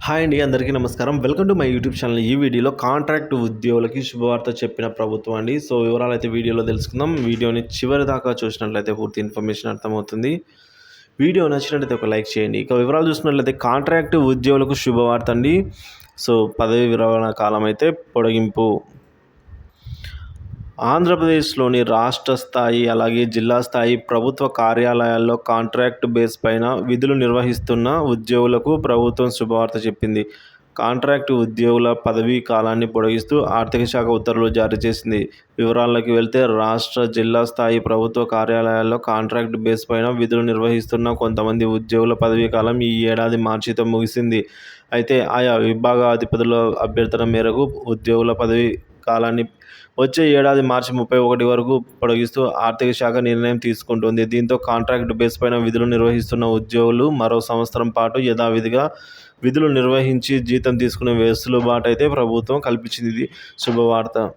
Hi అండి. అందరికీ నమస్కారం. Welcome to my YouTube channel. ఈ వీడియోలో కాంట్రాక్ట్ ఉద్యోగులకి శుభవార్త చెప్పిన ప్రభుత్వం అండి. సో, వివరాలైతే వీడియోలో తెలుసుకుందాం. వీడియోని చివరి దాకా చూసినట్లయితే పూర్తి ఇన్ఫర్మేషన్ అర్థమవుతుంది. వీడియో నచ్చినట్లయితే ఒక లైక్ చేయండి. ఇక వివరాలు చూసినట్లయితే కాంట్రాక్ట్ ఉద్యోగులకు శుభవార్త అండి. సో, పదవి విరమణ కాలం అయితే పొడిగింపు. ఆంధ్రప్రదేశ్లోని రాష్ట్ర స్థాయి అలాగే జిల్లా స్థాయి ప్రభుత్వ కార్యాలయాల్లో కాంట్రాక్ట్ బేస్ పైన విధులు నిర్వహిస్తున్న ఉద్యోగులకు ప్రభుత్వం శుభవార్త చెప్పింది. కాంట్రాక్టు ఉద్యోగుల పదవీ కాలాన్ని పొడిగిస్తూ ఆర్థిక శాఖ ఉత్తర్వులు జారీ చేసింది. వివరాల్లోకి వెళ్తే రాష్ట్ర, జిల్లా స్థాయి ప్రభుత్వ కార్యాలయాల్లో కాంట్రాక్ట్ బేస్ పైన విధులు నిర్వహిస్తున్న కొంతమంది ఉద్యోగుల పదవీ కాలం ఈ ఏడాది మార్చితో ముగిసింది. అయితే ఆయా విభాగాధిపతుల అభ్యర్థన మేరకు ఉద్యోగుల పదవీ కాలాన్ని వచ్చే ఏడాది మార్చి 31 వరకు పొడిగిస్తూ ఆర్థిక శాఖ నిర్ణయం తీసుకుంటుంది. దీంతో కాంట్రాక్ట్ బేస్ పైన విధులు నిర్వహిస్తున్న ఉద్యోగులు మరో సంవత్సరం పాటు యథావిధిగా విధులు నిర్వహించి జీతం తీసుకునే వెసులుబాటు అయితే ప్రభుత్వం కల్పించింది. ఇది శుభవార్త.